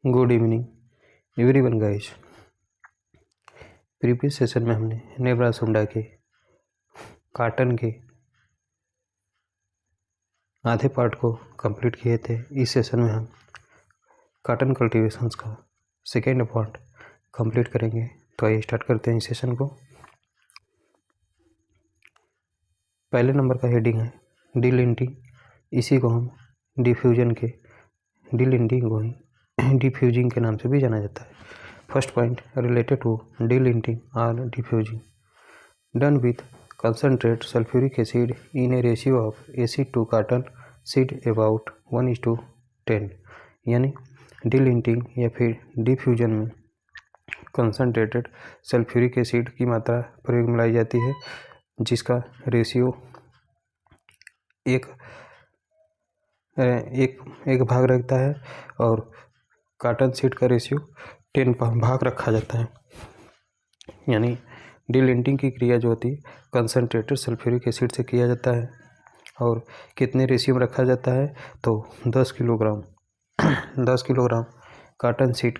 Good evening everyone guys. Previous session में हमने नेब्रासुंडा के काटन के आधे पार्ट को कंप्लीट किए थे। इस सेशन में हम काटन कल्टीवेशंस का सेकेंड पार्ट कंप्लीट करेंगे। तो आइए स्टार्ट करते हैं इस सेशन को। पहले नंबर का हेडिंग है डिलिंटिंग। इसी को हम डिफ्यूजन के डिलिंटिंग को ही डिफ्यूजिंग के नाम से भी जाना जाता है। First point related to delinting और defuzzing done with concentrate sulfuric acid in a ratio of acid to cotton seed about 1:10। यानी डिलिंटिंग या फिर डिफ्यूजन में कंसनट्रेटेड सल्फ्यूरिक एसिड की मात्रा प्रयोग में लाई जाती है, जिसका रेशियो एक भाग रखता है और कॉटन सीड का रेशियो 10 भाग रखा जाता है। यानी डिलिंटिंग की क्रिया जो होती है कंसनट्रेटेड सल्फ्यूरिक एसिड से किया जाता है और कितने रेशियो में रखा जाता है तो 10 किलोग्राम कॉटन सीड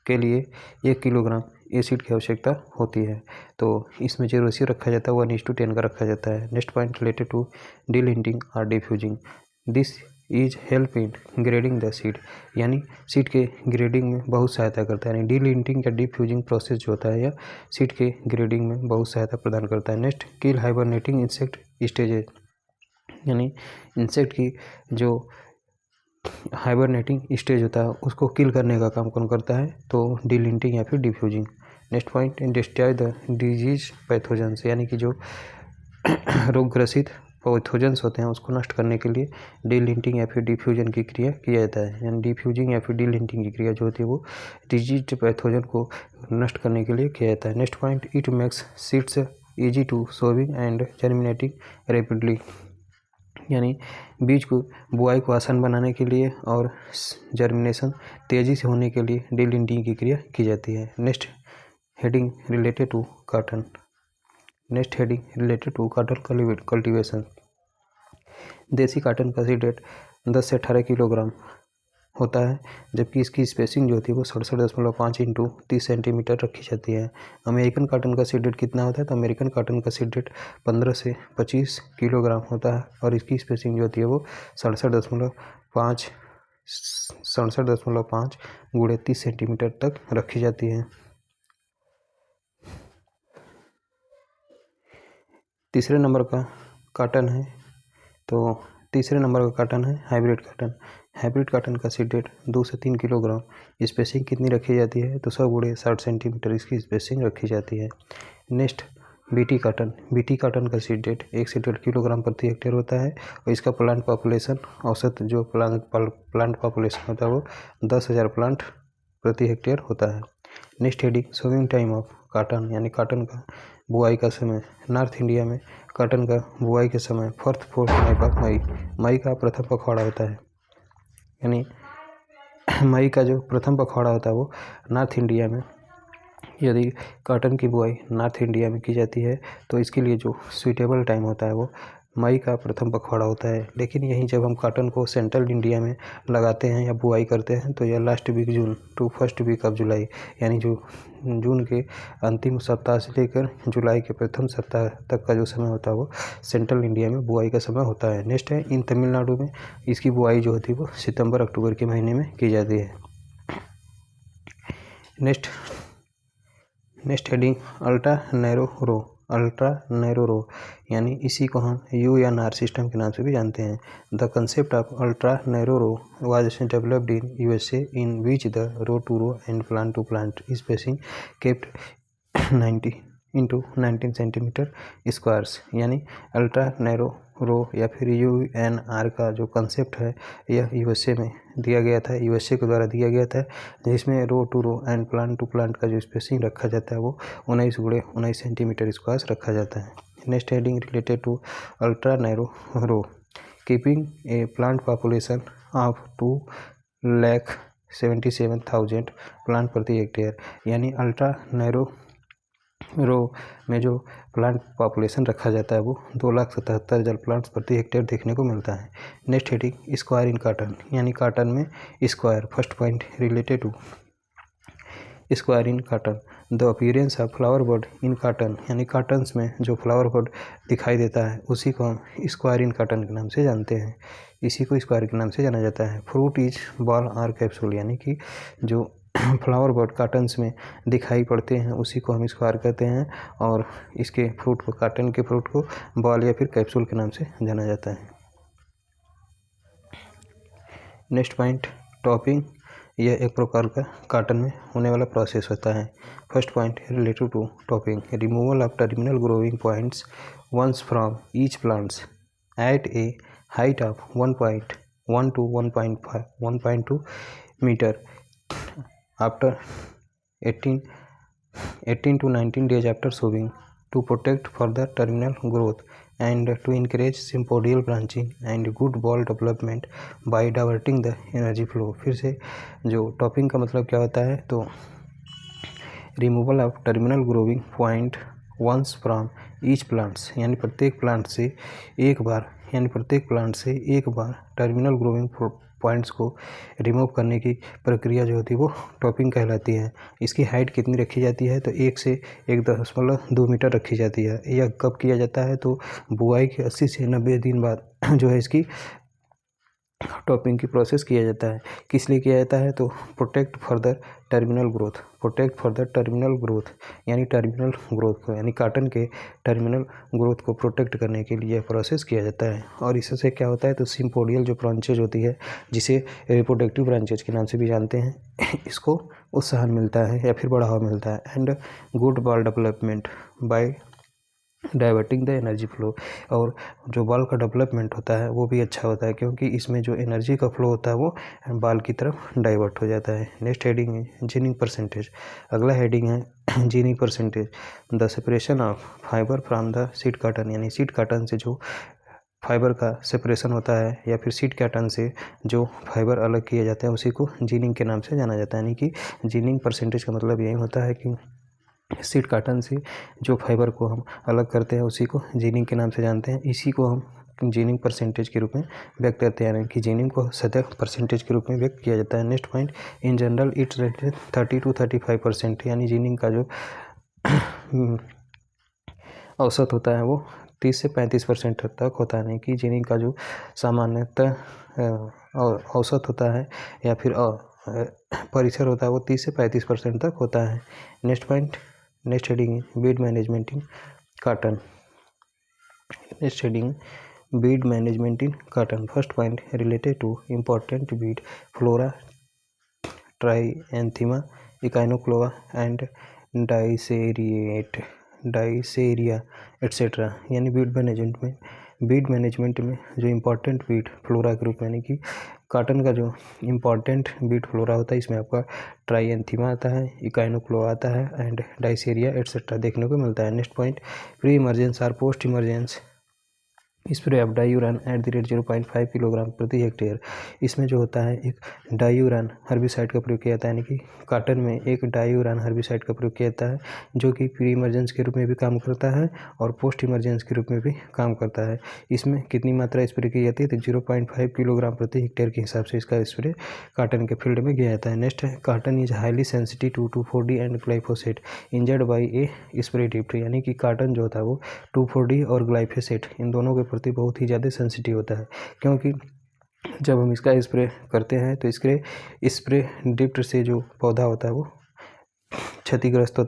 के लिए 1 किलोग्राम एसिड की आवश्यकता होती है। तो इसमें जो रेशियो रखा जाता है 1:10 का रखा जाता है। Next point related to delinting और defuzzing this is help in grading the seed. यानी सीड के ग्रेडिंग में बहुत सहायता करता है। यानी डिलिंटिंग या डिफ्यूजिंग प्रोसेस जो होता है यह सीड के ग्रेडिंग में बहुत सहायता प्रदान करता है। नेक्स्ट किल हाइबरनेटिंग इंसेक्ट स्टेजेज। यानी इंसेक्ट की जो हाइबरनेटिंग स्टेज होता है उसको किल करने का काम कौन करता है तो डिलिंटिंग या फिर defuzzing. Next point destroy the disease pathogens. यानी कि जो रोग ग्रसित पैथोजेंस होते हैं उसको नष्ट करने के लिए डिलिंटिंग या फिर डिफ्यूजन की क्रिया किया जाता है। यानी डिफ्यूजिंग या फिर डिलिंटिंग की क्रिया जो होती है वो डिजीज पैथोजन को नष्ट करने के लिए किया जाता है। Next point it makes seeds easy to sowing and germinating rapidly. यानी बीज को बुआई को आसान बनाने के लिए और जर्मिनेशन तेज़ी से होने के लिए डिलिंटिंग की क्रिया की जाती है। Next heading related to cotton. Next heading related to cotton cultivation. देसी कॉटन का सीड रेट 10 से 18 किलोग्राम होता है, जबकि इसकी स्पेसिंग जो होती है वो 67.5 इंटू 30 सेंटीमीटर रखी जाती है। अमेरिकन कॉटन का सीड रेट कितना होता है तो अमेरिकन कॉटन का सीड रेट 15 से 25 किलोग्राम होता है और इसकी स्पेसिंग जो होती है वो 67.5 गुणे 30 सेंटीमीटर तक रखी जाती है। तीसरे नंबर का कॉटन है तो तीसरे नंबर का कॉटन है हाइब्रिड कॉटन। हाइब्रिड कॉटन का सीड रेट 2 से 3 किलोग्राम। स्पेसिंग कितनी रखी जाती है तो 100 गुणे 60 सेंटीमीटर इसकी स्पेसिंग रखी जाती है। Next BT cotton. BT cotton का सीड रेट 1 से 1.5 किलोग्राम प्रति हेक्टेयर होता है और इसका प्लांट पॉपुलेशन औसत जो प्लांट पॉपुलेशन होता है वो 10,000 प्लांट प्रति हेक्टेयर होता है। Next heading sowing time of cotton. यानी कॉटन का बुआई का समय। नॉर्थ इंडिया में कॉटन का बुआई के समय मई का प्रथम पखवाड़ा होता है। यानी मई का जो प्रथम पखवाड़ा होता है वो नॉर्थ इंडिया में, यदि कॉटन की बुआई नॉर्थ इंडिया में की जाती है तो इसके लिए जो सूटेबल टाइम होता है वो मई का प्रथम पखवाड़ा होता है। लेकिन यहीं जब हम कॉटन को सेंट्रल इंडिया में लगाते हैं या बुआई करते हैं तो यह last week June to first week of July, यानी जो जून के अंतिम सप्ताह से लेकर जुलाई के प्रथम सप्ताह तक का जो समय होता है वो सेंट्रल इंडिया में बुआई का समय होता है। नेक्स्ट है इन तमिलनाडु में इसकी बुआई जो होती है वो सितंबर अक्टूबर के महीने में की जाती है। नेक्स्ट हेडिंग अल्ट्रा नैरो रो। यानी इसी को हम UNR सिस्टम के नाम से भी जानते हैं। The concept of ultra narrow row was developed in USA in which the row to row and plant to plant spacing kept 90 into 19 centimetre squares. यानी अल्ट्रा नैरो रो या फिर UNR का जो कंसेप्ट है यह USA में दिया गया था, USA के द्वारा दिया गया था, जिसमें row to row and plant to plant का जो स्पेसिंग रखा जाता है वो 19 गुणे 19 सेंटीमीटर स्क्वायर रखा जाता है। Next heading related to ultra narrow row keeping a plant population of 2,77,000 plant प्रति हेक्टेयर। यानी अल्ट्रा नैरो रो में जो प्लांट पॉपुलेशन रखा जाता है वो 2,77,000 प्लांट्स प्रति हेक्टेयर देखने को मिलता है। Next heading square in cotton, यानी कॉटन में square. First point related to square in cotton, the appearance of flower bud in cotton, यानी कॉटन्स में जो फ्लावर बर्ड दिखाई देता है उसी को हम स्क्वायर इन कॉटन के नाम से जानते हैं। इसी को स्क्वायर के नाम से जाना जाता है। फ्रूट इज बॉल और कैप्सूल, यानी कि जो फ्लावर बर्ड कॉटन्स में दिखाई पड़ते हैं उसी को हम स्क्वायर कहते हैं, और इसके फ्रूट को, कॉटन के फ्रूट को बॉल या फिर कैप्सूल के नाम से जाना जाता है। नेक्स्ट पॉइंट टॉपिंग, यह एक प्रकार का कॉटन में होने वाला प्रोसेस होता है। First point related to topping, removal of terminal growing points once from each plants at a height of 1.1 to 1.2 metre after 18 to 19 days after sowing to protect further terminal growth and to encourage sympodial branching and good ball development by diverting the energy flow। फिर से जो topping का मतलब क्या होता है, तो removal of terminal growing point once from each plants, यानी प्रत्येक प्लांट से एक बार टर्मिनल ग्रोइंग पॉइंट्स को रिमूव करने की प्रक्रिया जो होती है वो टॉपिंग कहलाती है। इसकी हाइट कितनी रखी जाती है, तो 1 से 1.2 मीटर रखी जाती है। यह कब किया जाता है, तो बुआई के 80 से 90 दिन बाद जो है इसकी टॉपिंग की प्रोसेस किया जाता है। किस लिए किया जाता है, तो प्रोटेक्ट फर्दर टर्मिनल ग्रोथ, यानी टर्मिनल ग्रोथ को, यानी कॉटन के टर्मिनल ग्रोथ को प्रोटेक्ट करने के लिए प्रोसेस किया जाता है। और इससे क्या होता है, तो सिम्पोडियल जो ब्रांचेज होती है, जिसे रिप्रोडक्टिव ब्रांचेज के नाम से भी जानते हैं, इसको उत्साहन मिलता है या फिर बढ़ावा मिलता है। And good ball development bye diverting the energy flow, और जो बॉल का डेवलपमेंट होता है वो भी अच्छा होता है, क्योंकि इसमें जो एनर्जी का फ्लो होता है वो बॉल की तरफ डाइवर्ट हो जाता है। नेक्स्ट हेडिंग है जीनिंग परसेंटेज। अगला हेडिंग है ginning percentage, the separation of fibre from the seed cotton, यानी सीड कॉटन से जो फाइबर का सेपरेशन होता है या फिर सीड कॉटन से जो फाइबर अलग किया जाता है उसी को जीनिंग के नाम से जाना जाता है। यानी कि जीनिंग परसेंटेज का मतलब यही होता है कि सीड कॉटन से जो फाइबर को हम अलग करते हैं उसी को जीनिंग के नाम से जानते हैं। इसी को हम जीनिंग परसेंटेज के रूप में व्यक्त करते हैं, यानी कि जीनिंग को सतह परसेंटेज के रूप में व्यक्त किया जाता है। Next point, in general it's rated 30 to 35%, यानी जीनिंग का जो औसत होता है वो 30 से 35% तक होता है। यानी कि जीनिंग का जो सामान्यतः औसत होता है या फिर परिसर होता है वो 30 से 35% तक होता है। Next point, next heading weed management in cotton. Next heading weed management in cotton. First point related to important weed flora, Trianthema, Echinochloa and डाइसेरिया एट्सेट्रा, यानी बीड मैनेजमेंट में जो इम्पोर्टेंट बीड फ्लोरा के रूप में, यानी कि कॉटन का जो इम्पॉर्टेंट बीट फ्लोरा होता है इसमें आपका ट्राइएंथिमा आता है, इकाइनोक्लोआ आता है एंड डाइसेरिया एट्सेट्रा देखने को मिलता है। नेक्स्ट पॉइंट, प्री इमरजेंस और post emergence spray of diuron at the rate 0.5 kilogram प्रति हेक्टेयर। इसमें जो होता है एक डायूरान हर्बिसाइड का प्रयोग किया जाता है, यानी कि कॉटन में एक डायूरान हर्बिसाइड का प्रयोग किया जाता है जो कि प्री इमरजेंस के रूप में भी काम करता है और पोस्ट इमरजेंस के रूप में भी काम करता है। इसमें कितनी मात्रा स्प्रे की जाती है, तो 0.5 किलोग्राम प्रति हेक्टेयर के हिसाब से इसका स्प्रे कॉटन के फील्ड में किया जाता है। नेक्स्ट है, cotton is highly sensitive to 2,4-D and glyphosate injured by a spray tip, यानी कि कॉटन जो होता है वो 2,4-D और ग्लाइफोसेट इन दोनों के प्रति बहुत ही ज़्यादा सेंसिटिव होता है, क्योंकि जब हम इसका स्प्रे करते हैं तो स्प्रे ड्रिफ्ट से जो पौधा होता है वो क्षतिग्रस्त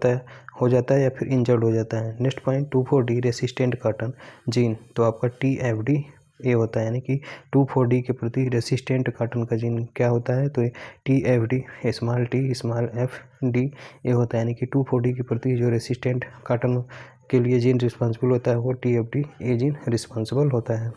हो जाता है या फिर इंजर्ड हो जाता है। Next point, 2,4-D resistant cotton gene, तो आपका TFD ए होता है, यानी कि 2,4-D के प्रति रेसिस्टेंट कॉटन का जीन क्या होता है, तो TFD small t small FD ए होता है, यानी कि 2,4-D के प्रति जो रेसिस्टेंट कॉटन के लिए जीन रिस्पॉन्सिबल होता है वो TFD ए जीन रिस्पॉन्सिबल होता है।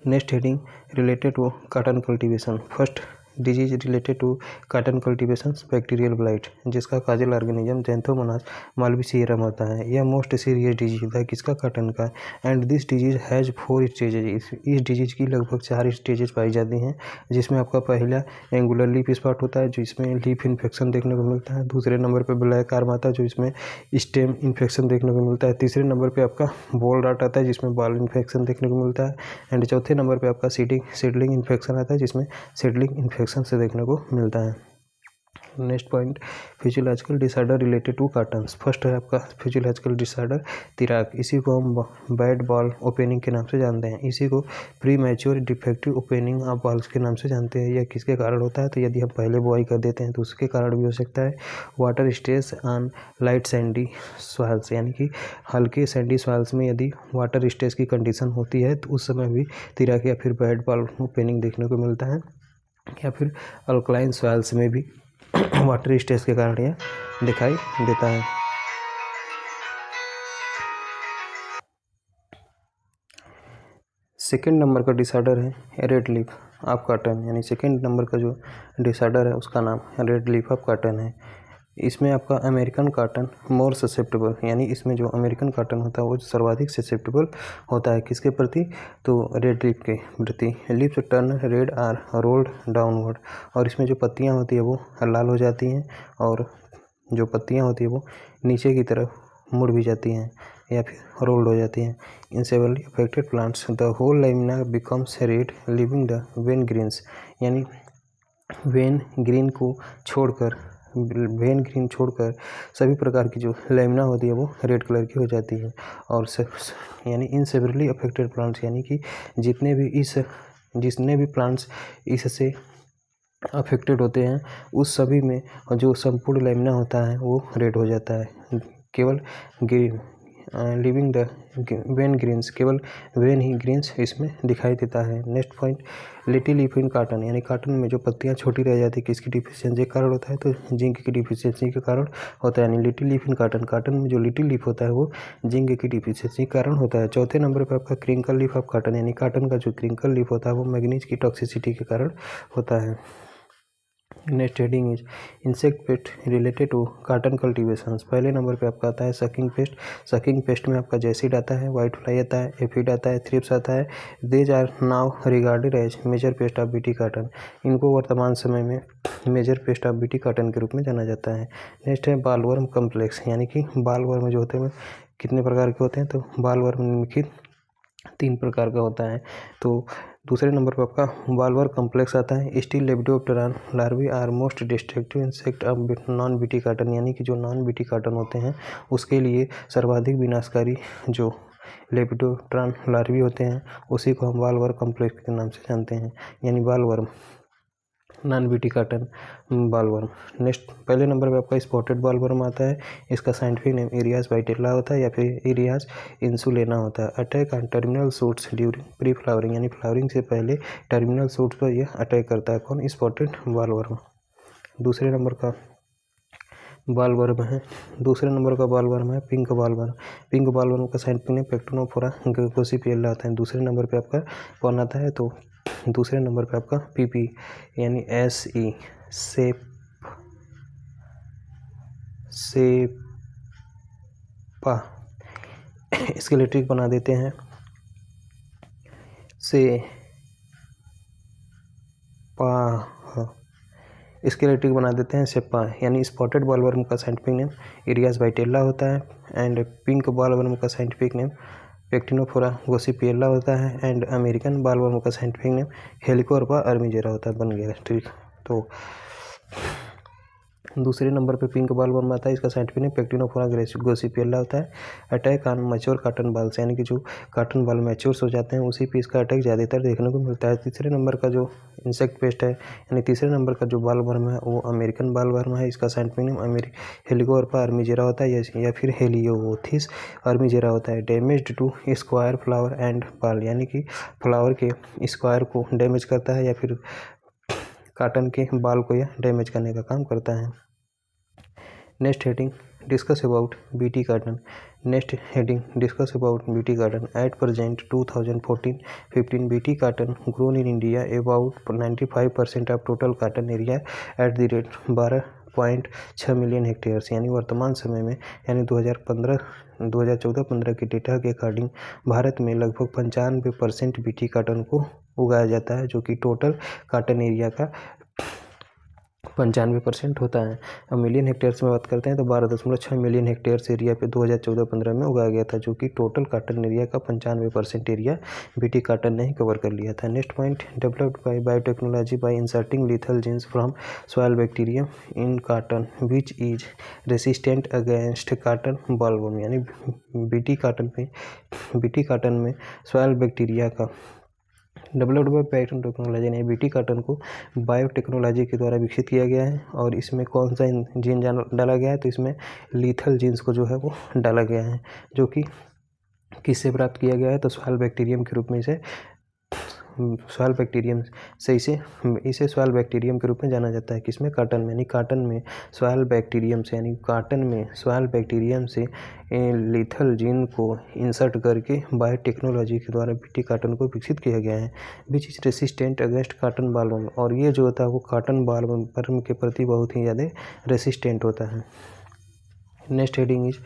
Next heading related to cotton cultivation. First disease related to cotton cultivation bacterial blight, जिसका काजल ऑर्गेनिज्म जैंथोमोनास मालवीसियरम होता है। यह मोस्ट सीरियस डिजीज होता है किसका, कॉटन का। And this disease has 4 stages, इस डिजीज की लगभग 4 स्टेजेस पाई जाती हैं, जिसमें आपका पहला एंगुलर लीफ स्पॉट होता है, जो इसमें लीफ इन्फेक्शन देखने को मिलता है। दूसरे नंबर पर ब्लैक आर्म आता है, जो इसमें स्टेम इन्फेक्शन देखने को मिलता है। तीसरे नंबर पे आपका बॉल राट आता है, जिसमें बॉल इन्फेक्शन देखने को मिलता है। एंड चौथे नंबर पे आपका सीडलिंग इन्फेक्शन आता है, जिसमें सीडलिंग इन्फेक्शन से देखने को मिलता है। Next point, physiological disorder related to cottons. फर्स्ट है आपका फिजियोलॉजिकल डिसऑर्डर तिराक, इसी को हम बैड बॉल ओपनिंग के नाम से जानते हैं। इसी को pre mature defective opening of balls के नाम से जानते हैं। यह किसके कारण होता है, तो यदि हम पहले बुआई कर देते हैं तो उसके कारण भी हो सकता है। Water stress on light Sandy soils, यानी कि हल्के सैंडी सॉइल्स में यदि वाटर स्ट्रेस की कंडीशन होती है तो उस समय भी तिराक या फिर बैड बॉल ओपनिंग देखने को मिलता है। या फिर अल्कलाइन सॉइल्स में भी वाटर स्ट्रेस के कारण यह दिखाई देता है। सेकेंड नंबर का डिसऑर्डर है रेड लीफ ऑफ कॉटन, यानी सेकेंड नंबर का जो डिसऑर्डर है उसका नाम रेड लीफ ऑफ कॉटन है। इसमें आपका अमेरिकन कॉटन मोर ससेप्टेबल, यानी इसमें जो अमेरिकन कॉटन होता है वो सर्वाधिक ससेप्टेबल होता है किसके प्रति, तो रेड लीफ के प्रति। Leaves turn red or rolled downward, और इसमें जो पत्तियां होती है वो लाल हो जाती हैं, और जो पत्तियां होती है वो नीचे की तरफ मुड़ भी जाती हैं या फिर रोल्ड हो जाती हैं। In severely affected plants the whole lamina becomes red leaving the vein greens, यानी वेन ग्रीन छोड़कर सभी प्रकार की जो लैमिना होती है वो रेड कलर की हो जाती है। और यानी इन सेवरली अफेक्टेड प्लांट्स, यानी कि जितने भी प्लांट्स इससे अफेक्टेड होते हैं उस सभी में जो संपूर्ण लैमिना होता है वो रेड हो जाता है। केवल green leaving the vein greens, केवल वेन ही ग्रीन्स इसमें दिखाई देता है। Next point, little leaf in cotton, यानी कॉटन में जो पत्तियां छोटी रह जाती है किसकी डिफिशियंसी के कारण होता है, तो जिंक की डिफिशियंसी के कारण होता है। यानी little leaf in cotton, cotton में जो लिटिल लीफ होता है वो जिंक की डिफिशियंसी के कारण होता है। चौथे नंबर पर आपका क्रिंकल लीफ ऑफ कॉटन, यानी कॉटन का जो क्रिंकल लीफ होता है वो मैग्नीज की टॉक्सिसिटी के कारण होता है। Next heading is insect pest related to cotton cultivation. पहले नंबर पे आपका आता है सकिंग पेस्ट। सकिंग पेस्ट में आपका जैसिड आता है, वाइट फ्लाई आता है, एफिड आता है, थ्रिप्स आता है। These are now regarded as major pest of BT cotton, इनको वर्तमान समय में major pest of BT cotton के रूप में जाना जाता है। नेक्स्ट है बालवर्म कम्प्लेक्स, यानी कि बालवर्म जो होते हैं कितने प्रकार के होते हैं, तो बालवर्म निम्नलिखित 3 प्रकार का होता है। तो दूसरे नंबर पर आपका बालवर्म कम्प्लेक्स आता है। Still lepidoptera larvae are most destructive insect of non BT cotton, यानी कि जो नॉन बीटी कॉटन होते हैं उसके लिए सर्वाधिक विनाशकारी जो लेपिडोप्टेरा लार्वी होते हैं उसी को हम बालवर्म कम्प्लेक्स के नाम से जानते हैं, यानी बालवर्म नॉन बीटी कॉटन बालवर्म। नेक्स्ट पहले नंबर पे आपका स्पॉटेड बालवर्म आता है। इसका साइंटिफिक नेम एरियाज वाइटेला होता है या फिर एरियाज इंसुलेना होता है। Attack on terminal suits during pre flowering, यानी फ्लावरिंग से पहले टर्मिनल सूट्स पर यह अटैक करता है। कौन, स्पॉटेड बालवर्म। दूसरे नंबर का बालवर्म है, दूसरे नंबर का बालवर्म है पिंक बालवर्म। पिंक बालवर्म का साइंटिफिक नेम पेक्टोनोफोरा गोसिपिएला आता है। दूसरे नंबर पे आपका कौन आता है, तो दूसरे नंबर पे आपका पीपी, यानी SE सेपा, स्केलेटिक बना देते हैं स्केलेटिक बना देते हैं सेपा, यानी स्पॉटेड बालवर्म का साइंटिफिक नेम एरियाज वाइटेला होता है। एंड पिंक बालवर्म का साइंटिफिक नेम पेक्टिनोफोरा गोसिपिएला होता है। एंड अमेरिकन बालवर्म का साइंटिफिक नेम हेलिकोर्पा अर्मिजेरा होता है। बन गया, ठीक। तो दूसरे नंबर पे पिंक बालवर्म आता है, इसका साइंटिफिक नेम पेक्टिनोफोरा गोसिपिएला होता है। अटैक ऑन मैच्योर कॉटन बाल्स, यानी कि जो कॉटन बाल मैच्योर हो जाते हैं उसी पे इसका अटैक ज़्यादातर देखने को मिलता है। तीसरे नंबर का जो इंसेक्ट पेस्ट है, यानी तीसरे नंबर का जो बालवर्म है वो अमेरिकन बालवर्म है। इसका साइंटिफिक नेम हेलिकोर्पा अर्मिजेरा होता है या फिर हेलियोथिस अर्मिजेरा होता है। Damaged to square flower and boll, यानी कि फ्लावर के स्क्वायर को डैमेज करता है या फिर कॉटन के बाल को यह डैमेज करने का काम करता है। Next heading discuss about BT cotton. Next heading, discuss about BT cotton. At present 2014-15 BT cotton grown in India about 95% of total cotton area at the rate 12.6 million hectares, यानी वर्तमान समय में यानी 2014-15 के डेटा के अकॉर्डिंग भारत में लगभग 95% BT cotton को उगाया जाता है, जो कि टोटल कॉटन एरिया का 95% होता है। अब मिलियन हेक्टेयर्स में बात करते हैं तो 12.6 मिलियन हेक्टेयर्स एरिया पे 2014-15 में उगाया गया था, जो कि टोटल कॉटन एरिया का 95% एरिया BT कॉटन ने ही कवर कर लिया था। Next point, developed by biotechnology by inserting lethal genes from soil bacterium in cotton which is resistant against cotton bollworm, यानी BT कॉटन में सॉइल बैक्टीरिया का developed by biotechnology ने BT cotton को biotechnology के द्वारा विकसित किया गया है। और इसमें कौन सा जीन डाला गया है, तो इसमें लीथल जीन्स को जो है वो डाला गया है, जो कि किससे प्राप्त किया गया है, तो सॉइल बैक्टीरियम के रूप में इसे सॉइल बैक्टीरियम से इसे सॉइल बैक्टीरियम के रूप में जाना जाता है। किसमें, कॉटन में, यानी कॉटन में सॉइल बैक्टीरियम से, यानी कॉटन में सॉइल बैक्टीरियम से लीथल जीन को इंसर्ट करके बायोटेक्नोलॉजी के द्वारा BT कॉटन को विकसित किया गया है। विच is resistant against cotton bollworm, और ये जो होता है वो कॉटन बॉलवर्म के प्रति बहुत ही ज़्यादा रेसिस्टेंट होता है। Next heading is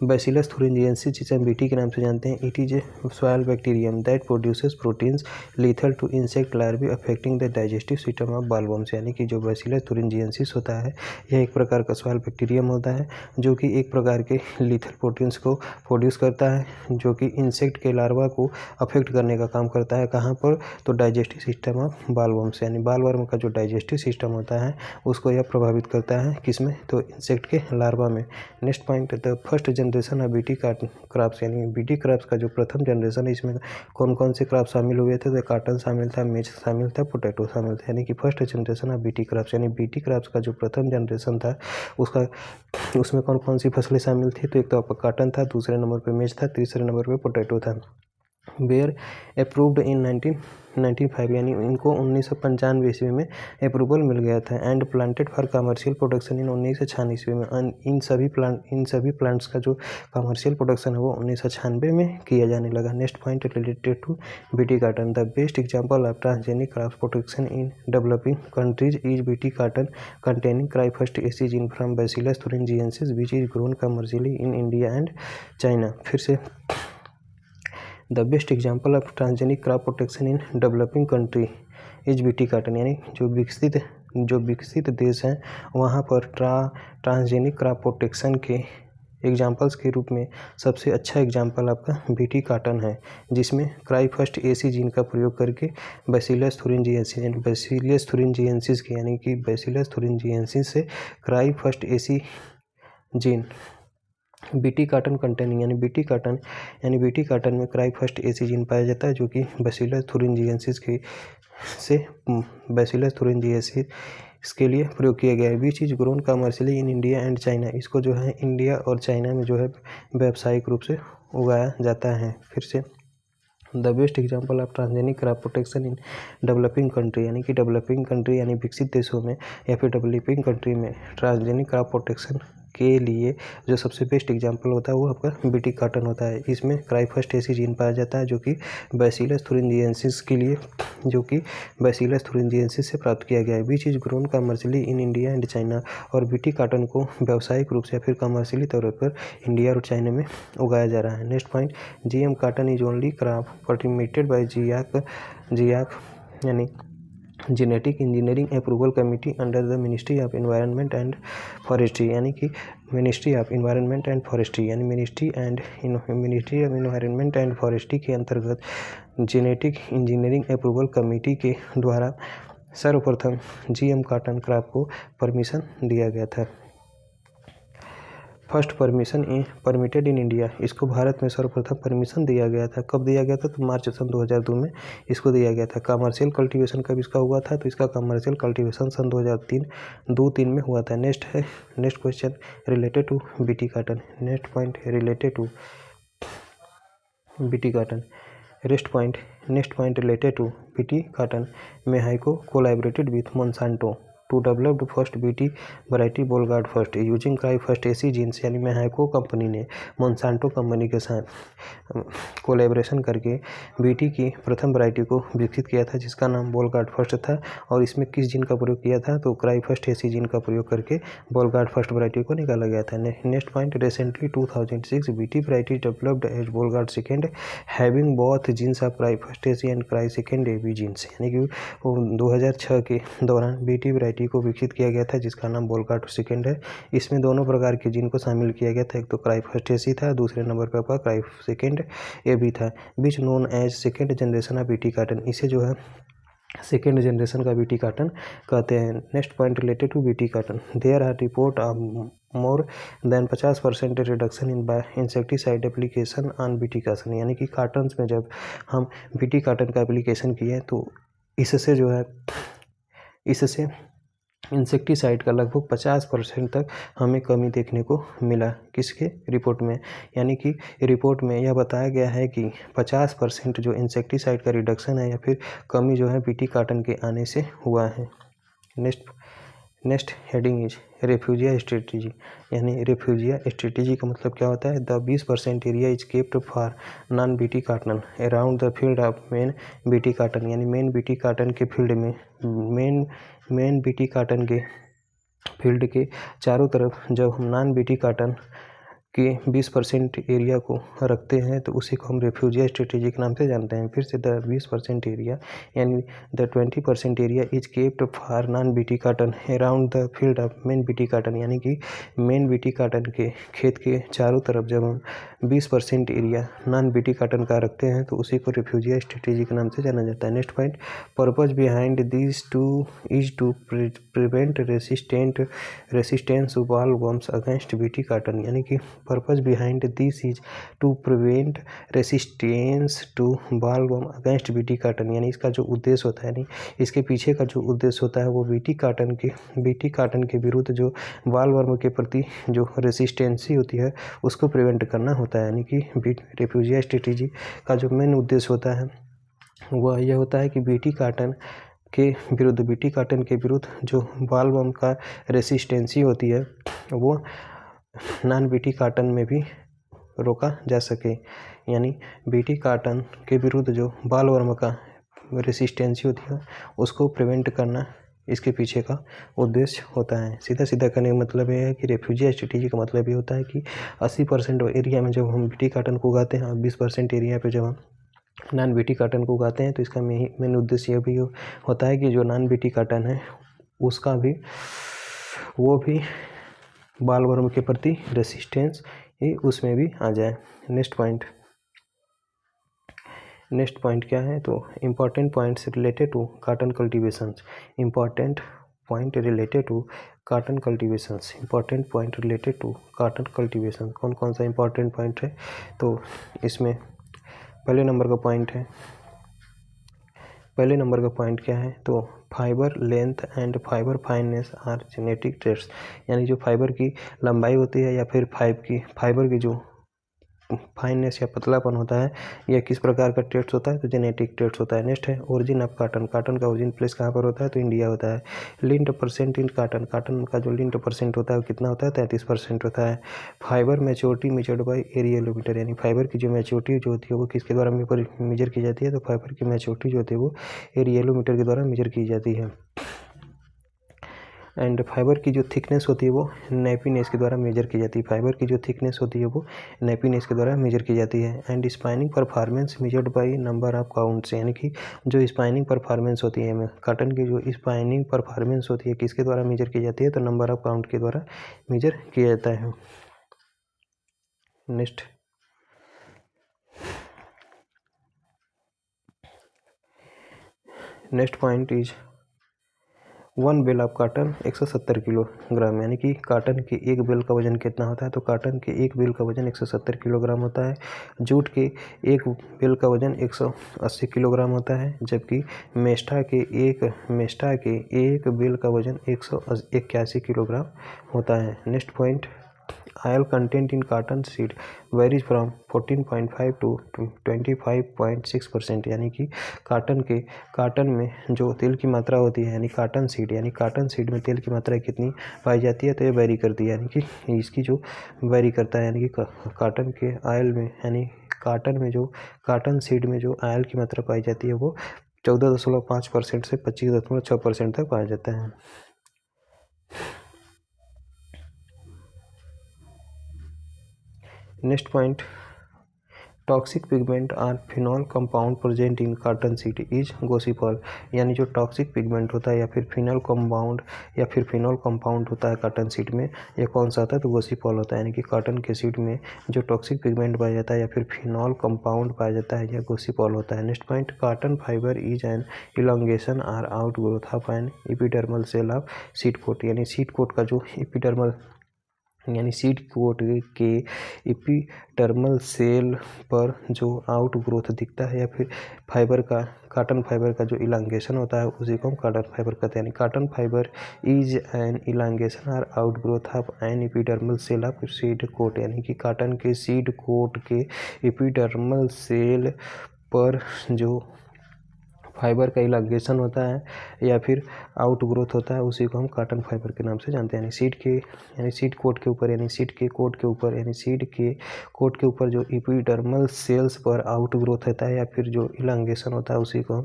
Bacillus thuringiensis, जिसे हम BT के नाम से जानते हैं। It is a soil bacterium that produces proteins lethal to insect larvae affecting the digestive system of bollworms, यानी कि जो बैसिलस थुरिंजिएंसिस होता है यह एक प्रकार का सॉइल बैक्टीरियम होता है, जो कि एक प्रकार के लीथल प्रोटीन्स को प्रोड्यूस करता है, जो कि इंसेक्ट के लार्वा को अफेक्ट करने का काम करता है। कहाँ पर, तो डाइजेस्टिव सिस्टम ऑफ बालवर्म्स, यानी बालवर्म का जो डाइजेस्टिव सिस्टम होता है उसको यह प्रभावित करता है। किसमें, तो इंसेक्ट के लार्वा में। Next point, the first generation of BT crops, यानी BT क्रॉप्स का जो प्रथम जनरेशन है इसमें कौन कौन से क्रॉप शामिल हुए थे, तो कॉटन शामिल था, मिर्च शामिल था, पोटैटो शामिल था, यानी कि first generation of BT crops, यानी BT क्रॉप्स का जो प्रथम जनरेशन था उसमें कौन कौन सी फसलें शामिल थी, तो एक तो आपका कॉटन था, दूसरे नंबर पर मिर्च था, तीसरे नंबर पर पोटैटो था। वेयर अप्रूव्ड इन 1995, यानी इनको 1995 ईस्वी में अप्रूवल मिल गया था। And planted for commercial production in 1996 ईस्वी में। इन सभी प्लांट्स का जो कमर्शियल प्रोडक्शन है वो 1996 में किया जाने लगा। Next point related to BT cotton, the best example of transgenic crop protection in developing countries is BT cotton containing cry first AC gene from Bacillus thuringiensis which is grown commercially in India and China. फिर से, the best example of transgenic crop protection in developing country is BT cotton, यानी जो विकसित देश हैं वहाँ पर transgenic crop protection के एग्जाम्पल्स के रूप में सबसे अच्छा एग्जाम्पल आपका BT कॉटन है, जिसमें क्राइफर्स्ट AC जीन का प्रयोग करके बैसिलस थुरिंजिएंसिस के, यानी कि बैसिलस थुरिंजिएंसिस से क्राइफर्स्ट AC gene BT cotton containing, यानी BT कॉटन में क्राइफर्स्ट AC जीन पाया जाता है, जो कि बैसिलस थुरिंजिएंसिस के लिए प्रयोग किया गया है। विच is grown commercially in India and China, इसको जो है इंडिया और चाइना में जो है व्यावसायिक रूप से उगाया जाता है। फिर से, the best example of transgenic crop protection in developing country, यानी कि डेवलपिंग कंट्री यानी विकसित देशों में या फिर डेवलपिंग कंट्री में ट्रांसजेनिक क्रॉप प्रोटेक्शन के लिए जो सबसे बेस्ट एग्जाम्पल होता है वो आपका BT कॉटन होता है। इसमें क्राइफर्स्ट AC जीन पाया जाता है, जो कि बैसिलस थुरिंजिएंसिस से प्राप्त किया गया है। विच is grown commercially in India and China, और BT कॉटन को व्यावसायिक रूप से या फिर कमर्शियली तौर पर इंडिया और चाइना में उगाया जा रहा है। Next point, GM cotton is only crop permitted by GEAC, यानी genetic engineering approval committee under the ministry of environment and forestry, यानी कि ministry of environment and forestry, यानी ministry of environment and forestry के अंतर्गत genetic engineering approval committee के द्वारा सर्वप्रथम GM cotton crop को परमिशन दिया गया था। फर्स्ट परमिटेड इन इंडिया, इसको भारत में सर्वप्रथम परमिशन दिया गया था। कब दिया गया था, तो मार्च सन 2002 में इसको दिया गया था। कमर्शियल कल्टीवेशन कब इसका हुआ था, तो इसका कमर्शियल कल्टीवेशन सन 2003 में हुआ था। Next question related to BT cotton. Next point related to BT cotton. Next point related to BT cotton, Mahyco collaborated with Monsanto to developed first BT variety Bollgard first using cry first AC genes, यानी Mahyco company ने मोन्सांटो company के साथ collaboration करके BT की प्रथम variety को विकसित किया था जिसका नाम बोलगार्ड फर्स्ट था। और इसमें किस जीन का प्रयोग किया था, तो क्राई फर्स्ट एसी जीन का प्रयोग करके बोलगार्ड फर्स्ट वैरायटी को निकाला गया था। Next point, recently 2006 BT variety developed as Bollgard second having both genes of cry first AC and cry second AB genes, यानी कि 2006 के दौरान बीटी वैरायटी को विकसित किया गया था जिसका नाम बोलगार्ड सेकेंड है। इसमें दोनों प्रकार के जीन को शामिल किया गया था, एक तो क्राई फर्स्ट एसी था, दूसरे नंबर पर आपका क्राई सेकेंड ए भी था, which known as second generation of BT cotton, इसे जो है सेकेंड जनरेशन का बीटी कॉटन कहते हैं। Next point related to BT cotton, there are report of more than 50% reduction in insecticide application on BT cotton, यानी कि cottons में जब हम बीटी कॉटन का एप्लीकेशन किए तो इससे जो है इससे इंसेक्टिसाइड का लगभग 50% तक हमें कमी देखने को मिला। किसके रिपोर्ट में, यानी कि रिपोर्ट में यह बताया गया है कि 50% जो इंसेक्टिसाइड का रिडक्शन है या फिर कमी जो है बीटी कॉटन के आने से हुआ है। नेक्स्ट हेडिंग इज रेफ्यूजिया स्ट्रेटेजी, यानी रेफ्यूजिया स्ट्रेटेजी का मतलब क्या होता है, the 20% area is kept for non BT cotton around the field of main BT cotton, यानी मेन बीटी कॉटन के फील्ड में मेन बीटी कॉटन के फील्ड के चारों तरफ जब हम नॉन बीटी कॉटन के 20% एरिया को रखते हैं तो उसी को हम रेफ्यूजिया स्ट्रेटेजी के नाम से जानते हैं। फिर से द 20% एरिया यानी the 20% area is kept for non BT cotton around the field of main BT cotton, यानी कि मेन बीटी कॉटन के खेत के चारों तरफ जब हम 20% एरिया नॉन बीटी कॉटन का रखते हैं तो उसी को रेफ्यूजिया स्ट्रेटेजी के नाम से जाना जाता है। Next point, purpose behind this to is to prevent resistance bollworms against BT cotton, यानी कि purpose behind this is to prevent resistance to bollworm against BT cotton, यानी इसका जो उद्देश्य होता है, यानी इसके पीछे का जो उद्देश्य होता है वो बीटी कॉटन के विरुद्ध जो बॉलवर्म के प्रति जो रेसिस्टेंसी होती है उसको प्रिवेंट करना होता है। यानी कि रेफ्यूजिया स्ट्रेटेजी का जो मेन उद्देश्य होता है वह यह होता है कि बीटी कॉटन के विरुद्ध जो बॉलवर्म का रेसिस्टेंसी होती है वो नॉन बीटी कॉटन में भी रोका जा सके, यानी बीटी कॉटन के विरुद्ध जो बॉलवर्म का रेसिस्टेंसी होती है उसको प्रिवेंट करना इसके पीछे का उद्देश्य होता है। सीधा सीधा करने का मतलब ये है कि रेफ्यूजिया स्ट्रेटेजी का मतलब ये होता है कि 80% एरिया में जब हम बीटी कॉटन को उगाते हैं और 20% एरिया पे जब हम नॉन बीटी कॉटन को उगाते हैं तो इसका मेन उद्देश्य यह भी होता है कि जो नॉन बीटी कॉटन है उसका भी वो भी बॉलवर्म के प्रति रेसिस्टेंस ये उसमें भी आ जाए। नेक्स्ट पॉइंट क्या है, तो important points related to cotton cultivations, important point related to cotton cultivation, कौन कौन सा इंपॉर्टेंट पॉइंट है, तो इसमें पहले नंबर का पॉइंट क्या है, तो fibre length and fibre fineness are genetic traits, यानी जो फाइबर की लंबाई होती है या फिर फाइबर की जो फाइननेस या पतलापन होता है यह किस प्रकार का ट्रेट्स होता है, तो जेनेटिक ट्रेट्स होता है। नेक्स्ट है ओरिजिन ऑफ कॉटन का ओरिजिन प्लेस कहाँ पर होता है, तो इंडिया होता है। लिंट परसेंट इन कॉटन का जो लिंट परसेंट होता है वो कितना होता है, 33% होता है। फाइबर मैच्योरिटी मेजर्ड बाई एरियोमीटर, यानी फाइबर की जो मैच्योरिटी जो होती है वो किसके द्वारा मेजर की जाती है, तो फाइबर की मैच्योरिटी जो होती है वो एरियोमीटर के द्वारा मेजर की जाती है। एंड फाइबर की जो थिकनेस होती है वो नेपीनेस के द्वारा मेजर की जाती है। And spinning performance measured by number of counts, यानी कि जो स्पाइनिंग परफॉर्मेंस होती है कॉटन की जो स्पाइनिंग परफॉर्मेंस होती है किसके द्वारा मेजर की जाती है, तो नंबर ऑफ काउंट के द्वारा मेजर किया जाता है। Next point is 1 bale of cotton 170 kilogram, यानी कि कॉटन के एक बेल का वजन कितना होता है, तो कॉटन के एक बेल का वजन 170 किलोग्राम होता है। जूट के एक बेल का वजन 180 किलोग्राम होता है, जबकि मेस्टा के एक बेल का वजन 181 किलोग्राम होता है। Next point, oil content in cotton seed varies from 14.5 to 25.6%, यानी कि काटन में जो तेल की मात्रा होती है, यानी काटन सीड में तेल की मात्रा कितनी पाई जाती है, तो ये वेरी करती है, यानी कि इसकी जो वेरी करता है, यानी कि काटन के ऑयल में, यानी काटन सीड में जो ऑयल की मात्रा पाई जाती है वो 14.5% से 25.6% तक पाया जाता है। Next point, toxic pigment or phenol compound present in cotton seed is gossypol, यानी जो टॉक्सिक पिगमेंट होता है या फिर फिनॉल कंपाउंड होता है कॉटन सीड में, ये कौन सा होता है, तो गोसिपॉल होता है, यानी कि कॉटन के सीड में जो टॉक्सिक पिगमेंट पाया जाता है या फिर फिनॉल कंपाउंड पाया जाता है, यह गोसिपॉल होता है। Next point, cotton fibre is an elongation or outgrowth of an epidermal cell of seed coat, यानी सीड कोट का जो एपिडर्मल, यानी सीड कोट के एपिडर्मल सेल पर जो आउट ग्रोथ दिखता है या फिर कॉटन फाइबर का जो इलांगेशन होता है उसी को हम कॉटन फाइबर कहते हैं। यानी cotton fibre is an elongation और outgrowth of an epidermal cell of seed coat, यानी कि कॉटन के सीड कोट के एपिडर्मल सेल पर जो फाइबर का इलांगेशन होता है या फिर आउट ग्रोथ होता है उसी को हम कॉटन फाइबर के नाम से जानते हैं। यानी सीड कोट के ऊपर जो एपिडर्मल सेल्स पर आउट ग्रोथ होता है या फिर जो इलांगेशन होता है उसी को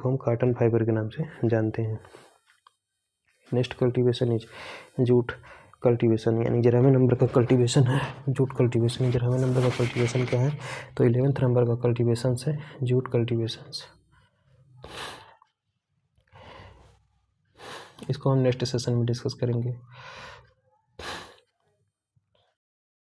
हम कॉटन फाइबर के नाम से जानते हैं। Next cultivation is jute cultivation, यानी 11वें नंबर का कल्टीवेशन है जूट कल्टीवेशन। 11वें नंबर का कल्टीवेशन क्या है, तो 11वें नंबर का कल्टीवेशन है जूट कल्टीवेशन। इसको हम नेक्स्ट सेशन में डिस्कस करेंगे।